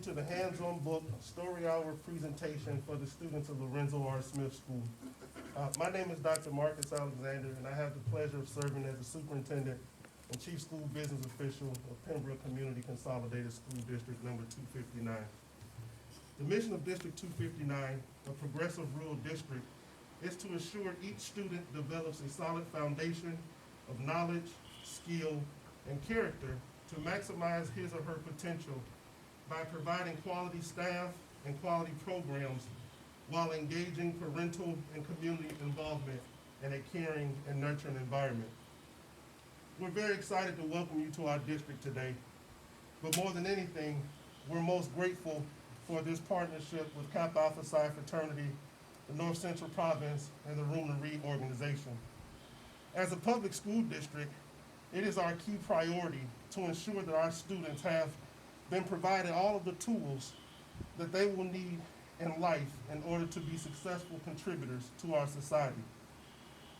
to the hands-on book story hour presentation for the students of Lorenzo R. Smith School. My name is Dr. Marcus Alexander, and I have the pleasure of serving as the superintendent and chief school business official of Pembroke Community Consolidated School District number 259. The mission of District 259, a progressive rural district, is to ensure each student develops a solid foundation of knowledge, skill, and character to maximize his or her potential by providing quality staff and quality programs while engaging parental and community involvement in a caring and nurturing environment. We're very excited to welcome you to our district today, but more than anything, we're most grateful for this partnership with Kappa Alpha Psi Fraternity, the North Central Province, and the Room to Read organization. As a public school district, it is our key priority to ensure that our students have been provided all of the tools that they will need in life in order to be successful contributors to our society.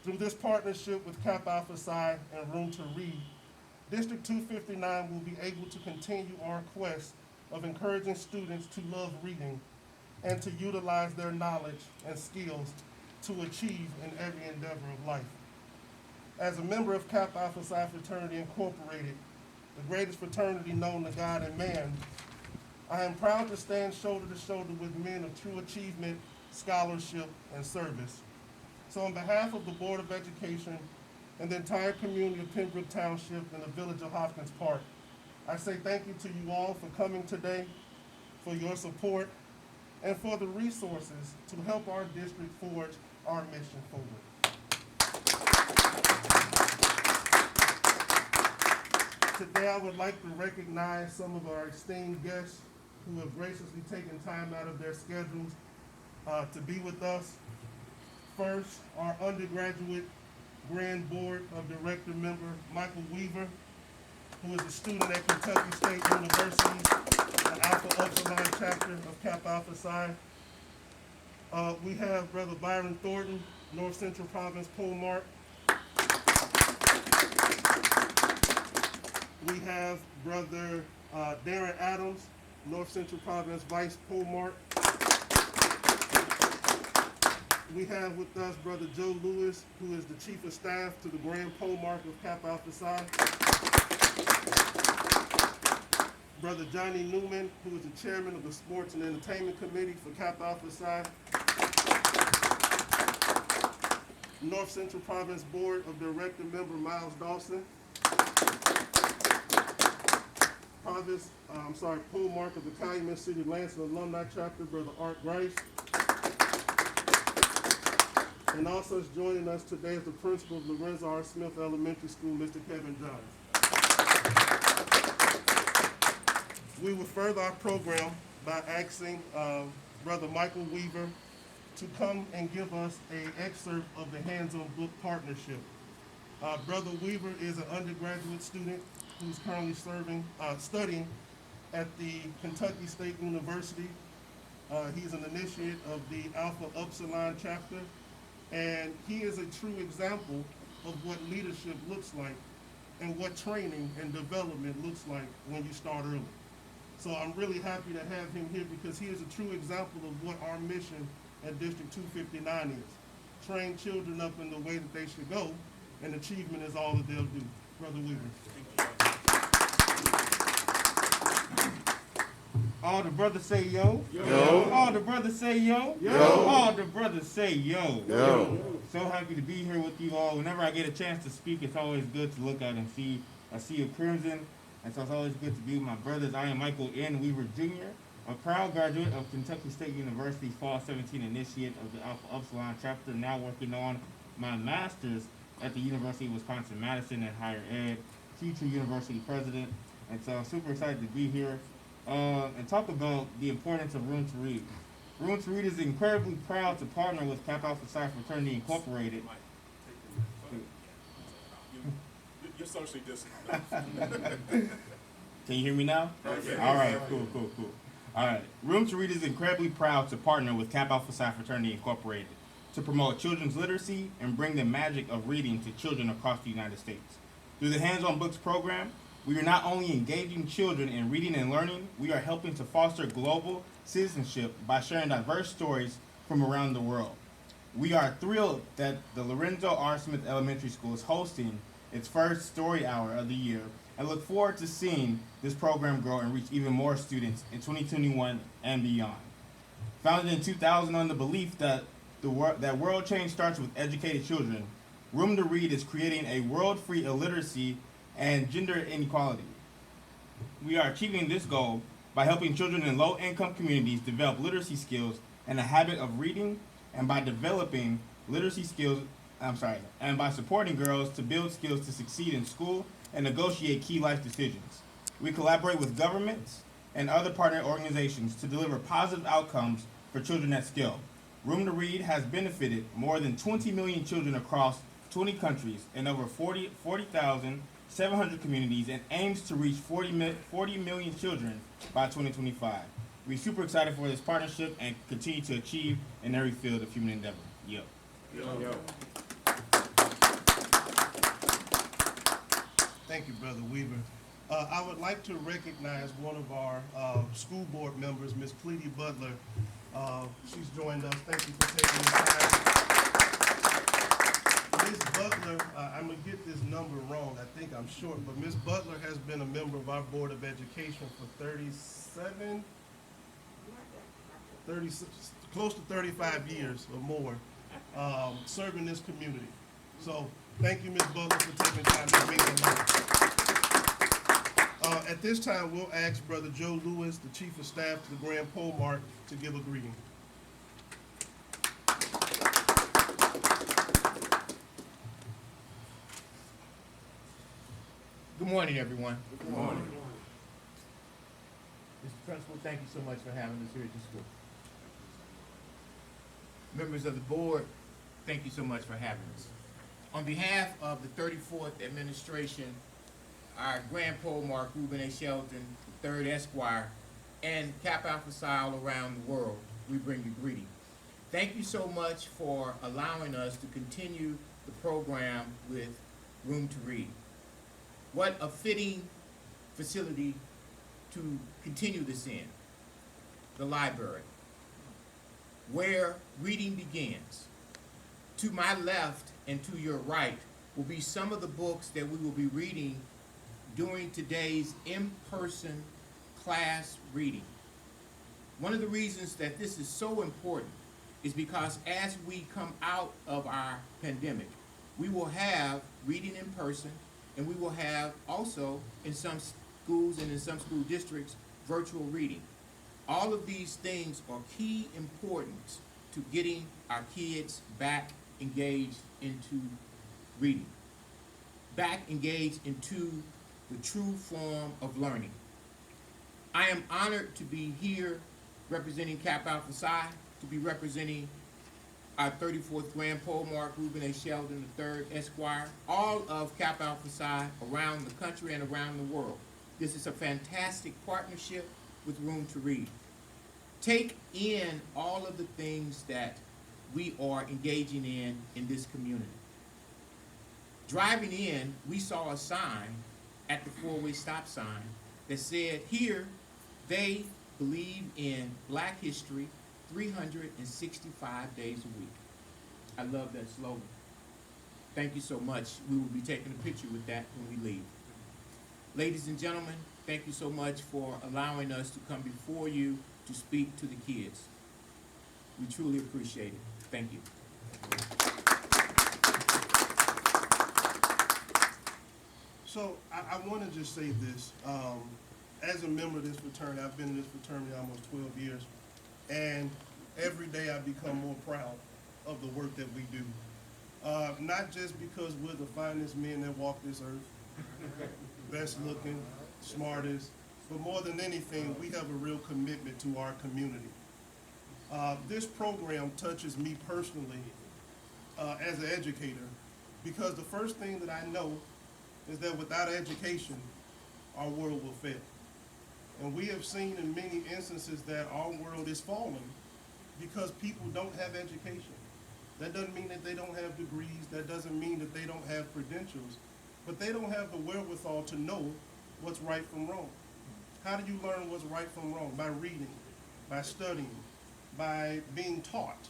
Through this partnership with Kappa Alpha Psi and Room to Read, District 259 will be able to continue our quest of encouraging students to love reading and to utilize their knowledge and skills to achieve in every endeavor of life. As a member of Kappa Alpha Psi Fraternity Incorporated, the greatest fraternity known to God and man, I am proud to stand shoulder to shoulder with men of true achievement, scholarship, and service. So on behalf of the Board of Education and the entire community of Pembroke Township and the village of Hopkins Park, I say thank you to you all for coming today, for your support, and for the resources to help our district forge our mission forward. Today I would like to recognize some of our esteemed guests who have graciously taken time out of their schedules to be with us. First, our undergraduate Grand Board of Director member, Michael Weaver, who is a student at Kentucky State University, the Alpha Upsilon chapter of Kappa Alpha Psi. We have Brother Byron Thornton, North Central Province Pole Mark. We have Brother Darren Adams, North Central Province Vice Pole Mark. We have with us Brother Joe Lewis, who is the Chief of Staff to the Grand Pole Mark of Kappa Alpha Psi. Brother Johnny Newman, who is the Chairman of the Sports and Entertainment Committee for Kappa Alpha Psi. North Central Province Board of Director member Miles Dawson. Pole Mark of the Calumet City Lansing Alumni Chapter, Brother Art Grice. And also joining us today is the principal of Lorenzo R. Smith Elementary School, Mr. Kevin Johns. We will further our program by asking Brother Michael Weaver to come and give us an excerpt of the hands-on book partnership. Brother Weaver is an undergraduate student who's currently studying at the Kentucky State University. He's an initiate of the Alpha Upsilon chapter, and he is a true example of what leadership looks like and what training and development looks like when you start early. So I'm really happy to have him here because he is a true example of what our mission at District 259 is. Train children up in the way that they should go, and achievement is all that they'll do. Brother Weaver. All the brothers say yo. Yo. All the brothers say yo. Yo. All the brothers say yo. Yo. So happy to be here with you all. Whenever I get a chance to speak, it's always good to look out and see a sea of crimson. And so it's always good to be with my brothers. I am Michael N. Weaver Jr., a proud graduate of Kentucky State University's Fall 17 initiate of the Alpha Upsilon chapter, now working on my master's at the University of Wisconsin-Madison in higher ed, future university president. And so I'm super excited to be here and talk about the importance of Room to Read. Room to Read is incredibly proud to partner with Kappa Alpha Psi Fraternity Incorporated. You're socially distant. Can you hear me now? Okay. All right, cool. All right. Room to Read is incredibly proud to partner with Kappa Alpha Psi Fraternity Incorporated to promote children's literacy and bring the magic of reading to children across the United States. Through the Hands-on Books program, We are not only engaging children in reading and learning, we are helping to foster global citizenship by sharing diverse stories from around the world. We are thrilled that the Lorenzo R. Smith Elementary School is hosting its first story hour of the year and look forward to seeing this program grow and reach even more students in 2021 and beyond. Founded in 2000 on the belief that world change starts with educated children, Room to Read is creating a world free of illiteracy and gender inequality. We are achieving this goal by helping children in low-income communities develop literacy skills and a habit of reading, and by developing literacy skills, and by supporting girls to build skills to succeed in school and negotiate key life decisions. We collaborate with governments and other partner organizations to deliver positive outcomes for children at scale. Room to Read has benefited more than 20 million children across 20 countries and over 40,700 communities, and aims to reach 40 million children by 2025. We're super excited for this partnership and continue to achieve in every field of human endeavor. Yo. Thank you, Brother Weaver. I would like to recognize one of our school board members, Ms. Cleety Butler. She's joined us. Thank you for taking the time. Ms. Butler, I'm going to get this number wrong. I think I'm short, but Ms. Butler has been a member of our Board of Education for close to 35 years or more, serving this community. So thank you, Ms. Butler, for taking time to meet us. At this time, we'll ask Brother Joe Lewis, the Chief of Staff to the Grand Polemarch, to give a greeting. Good morning, everyone. Good morning. Mr. Principal, thank you so much for having us here at the school. Members of the board, thank you so much for having us. On behalf of the 34th Administration, our Grand Polemarch, Reuben A. Shelton, the 3rd Esquire, and Kappa Alpha Psi all around the world, we bring you greeting. Thank you so much for allowing us to continue the program with Room to Read. What a fitting facility to continue this in, the library, where reading begins. To my left and to your right will be some of the books that we will be reading during today's in-person class reading. One of the reasons that this is so important is because as we come out of our pandemic, we will have reading in person, and we will have also in some schools and in some school districts virtual reading. All of these things are key importance to getting our kids back engaged into reading, back engaged into the true form of learning. I am honored to be here representing Kappa Alpha Psi, to be representing our 34th Grand Polemarch, Reuben A. Sheldon III Esquire, all of Kappa Alpha Psi around the country and around the world. This is a fantastic partnership with Room to Read. Take in all of the things that we are engaging in this community. Driving in, we saw a sign at the four-way stop sign that said, here they believe in Black history 365 days a week. I love that slogan. Thank you so much. We will be taking a picture with that when we leave. Ladies and gentlemen, thank you so much for allowing us to come before you to speak to the kids. We truly appreciate it. Thank you. So I want to just say this. As a member of this fraternity, I've been in this fraternity almost 12 years, and every day I become more proud of the work that we do. Not just because we're the finest men that walk this earth, best looking, smartest, but more than anything, we have a real commitment to our community. This program touches me personally as an educator, because the first thing that I know is that without education, our world will fail. And we have seen in many instances that our world is falling because people don't have education. That doesn't mean that they don't have degrees, that doesn't mean that they don't have credentials, but they don't have the wherewithal to know what's right from wrong. How do you learn what's right from wrong? By reading, by studying, by being taught,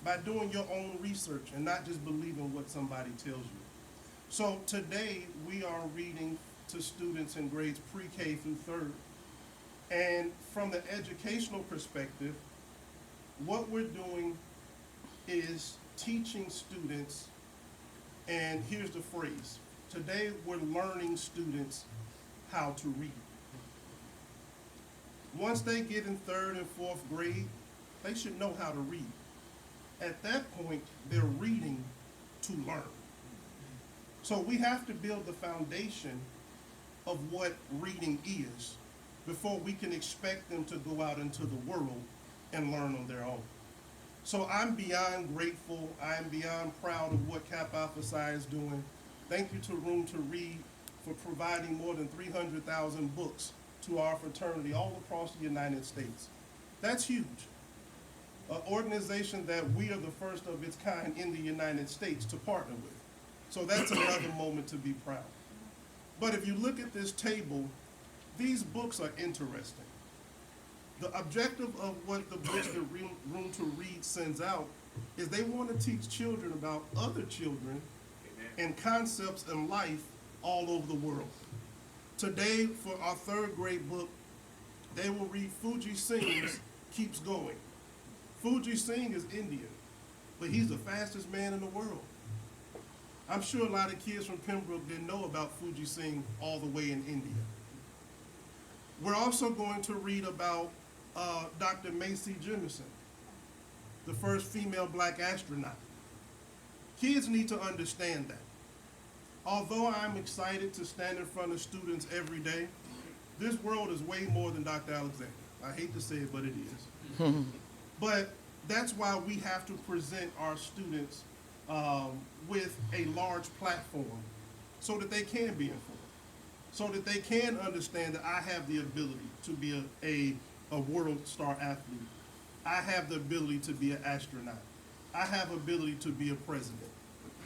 by doing your own research and not just believing what somebody tells you. So today we are reading to students in grades pre-K through third. And from the educational perspective, what we're doing is teaching students, and here's the phrase, today we're learning students how to read. Once they get in third and fourth grade, they should know how to read. At that point, they're reading to learn. So we have to build the foundation of what reading is before we can expect them to go out into the world and learn on their own. So I'm beyond grateful. I'm beyond proud of what Kappa Alpha Psi is doing. Thank you to Room to Read for providing more than 300,000 books to our fraternity all across the United States. That's huge. An organization that we are the first of its kind in the United States to partner with. So that's another moment to be proud. But if you look at this table, these books are interesting. The objective of what the books that Room to Read sends out is they want to teach children about other children and concepts in life all over the world. Today, for our third grade book, they will read Fuji Singh's Keeps Going. Fuji Singh is Indian, but he's the fastest man in the world. I'm sure a lot of kids from Pembroke didn't know about Fuji Singh all the way in India. We're also going to read about Dr. Macy Jemison, the first female black astronaut. Kids need to understand that. Although I'm excited to stand in front of students every day, this world is way more than Dr. Alexander. I hate to say it, but it is. But that's why we have to present our students with a large platform so that they can be informed, so that they can understand that I have the ability to be a world star athlete. I have the ability to be an astronaut. I have the ability to be a president.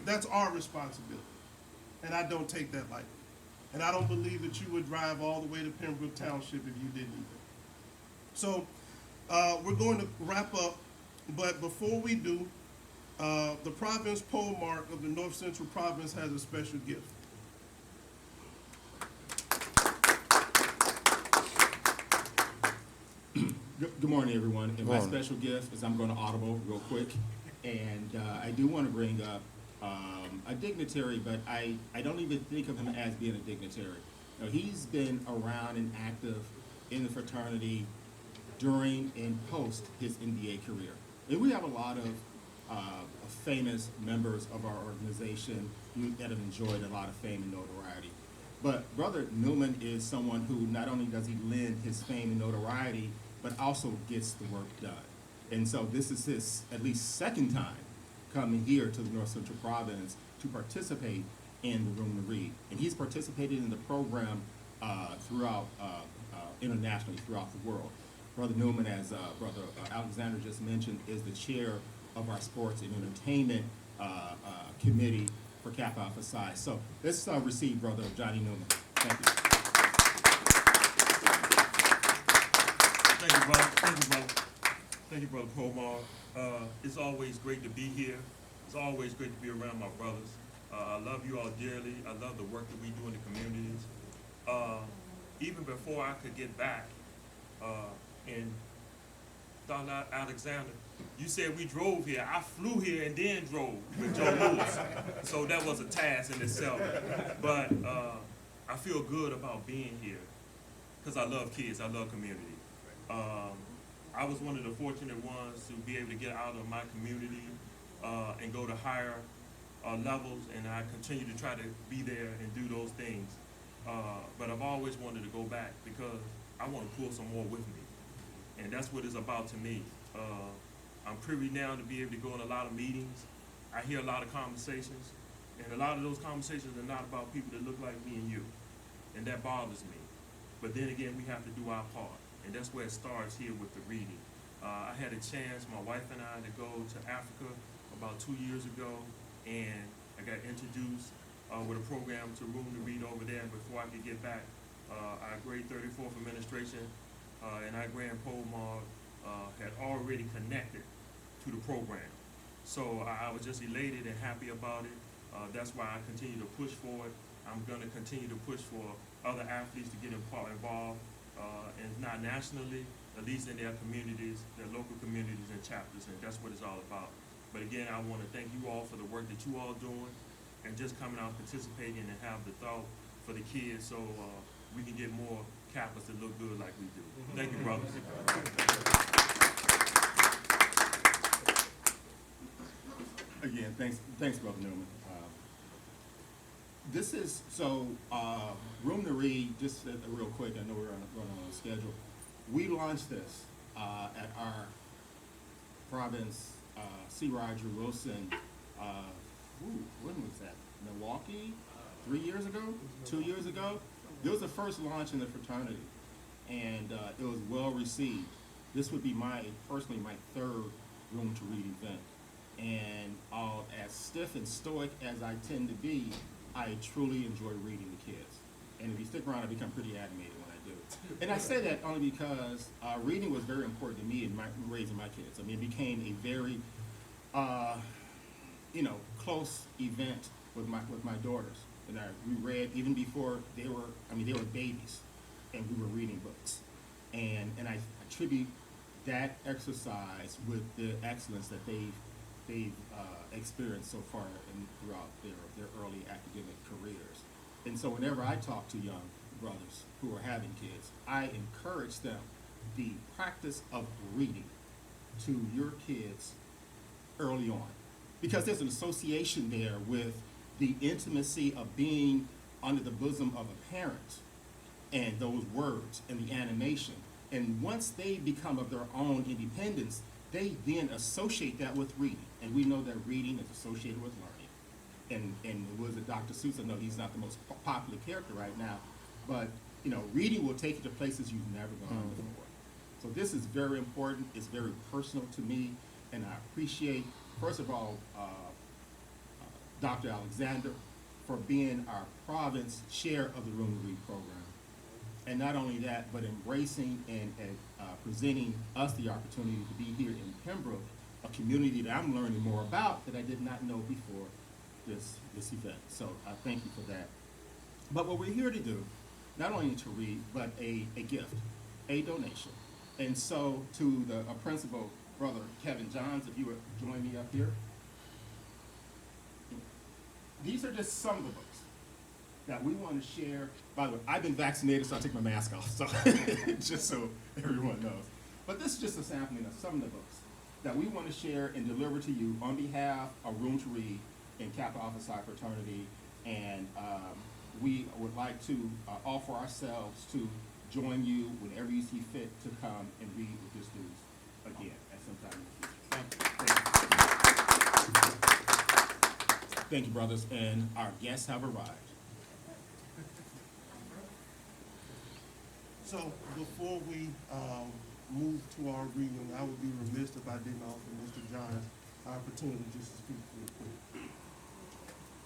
That's our responsibility. And I don't take that lightly. And I don't believe that you would drive all the way to Pembroke Township if you didn't either. So we're going to wrap up, but before we do, the province pole mark of the North Central Province has a special gift. Good morning, everyone. And my special gift is I'm going to audible real quick. And I do want to bring up a dignitary, but I don't even think of him as being a dignitary. Now, he's been around and active in the fraternity during and post his NBA career. And we have a lot of famous members of our organization that have enjoyed a lot of fame and notoriety. But Brother Newman is someone who not only does he lend his fame and notoriety, but also gets the work done. And so this is his at least second time coming here to the North Central Province to participate in the Room to Read. And he's participated in the program throughout internationally, throughout the world. Brother Newman, as Brother Alexander just mentioned, is the chair of our Sports and Entertainment Committee for Kappa Alpha Psi. So let's receive Brother Johnny Newman. Thank you. Thank you, brother. Thank you, brother. Thank you, Brother Pomar. It's always great to be here. It's always great to be around my brothers. I love you all dearly. I love the work that we do in the communities. Even before I could get back, and Dr. Alexander, you said we drove here. I flew here and then drove with Joe Lewis. So that was a task in itself. But I feel good about being here because I love kids. I love community. I was one of the fortunate ones to be able to get out of my community and go to higher levels, and I continue to try to be there and do those things. But I've always wanted to go back because I want to pull some more with me. And that's what it's about to me. I'm privy now to be able to go in a lot of meetings. I hear a lot of conversations, and a lot of those conversations are not about people that look like me and you, and that bothers me. But then again, we have to do our part, and that's where it starts here with the reading. I had a chance, my wife and I, to go to Africa about 2 years ago, and I got introduced with a program to Room to Read over there. Before I could get back, Our grade 34th administration and our Grand Pole Mall had already connected to the program. So I was just elated and happy about it. That's why I continue to push for it. I'm going to continue to push for other athletes to get involved, and not nationally, at least in their communities, their local communities and chapters, and that's what it's all about. But again, I want to thank you all for the work that you all doing, and just coming out, participating, and have the thought for the kids, so we can get more Kappas that look good like we do. Thank you, brothers. Again, thanks, Brother Newman. This is, so, Room to Read, just real quick, I know we're running on a schedule. We launched this at our province, C. Roger Wilson, when was that? Milwaukee? 3 years ago? 2 years ago? It was the first launch in the fraternity, and it was well received. This would be personally my third Room to Read event. And as stiff and stoic as I tend to be, I truly enjoy reading to kids. And if you stick around, I become pretty animated when I do. And I say that only because reading was very important to me in raising my kids. I mean, it became a very, close event with my daughters. And we read even before they were babies, and we were reading books. And I attribute that exercise with the excellence that they've experienced so far throughout their early academic careers. And so whenever I talk to young brothers who are having kids, I encourage them the practice of reading to your kids early on, because there's an association there with the intimacy of being under the bosom of a parent and those words and the animation. And once they become of their own independence, they then associate that with reading. And we know that reading is associated with learning. And was it Dr. Seuss? I know he's not the most popular character right now, but reading will take you to places you've never gone before. So this is very important. It's very personal to me, and I appreciate, first of all, Dr. Alexander for being our province chair of the Room to Read program. And not only that, but embracing and presenting us the opportunity to be here in Pembroke, a community that I'm learning more about that I did not know before this event. So I thank you for that. But what we're here to do, not only to read, but a gift, a donation. And so to the principal, Brother Kevin Johns, if you would join me up here. These are just some of the books that we want to share. By the way, I've been vaccinated, so I take my mask off, so just so everyone knows. But this is just a sampling of some of the books that we want to share and deliver to you on behalf of Room to Read in Kappa Alpha Psi Fraternity. And we would like to offer ourselves to join you whenever you see fit to come and read with your students again at some time in the future. Thank you. Thank you, brothers, and our guests have arrived. So before we move to our reading, I would be remiss if I didn't offer Mr. Johns an opportunity just to speak real quick.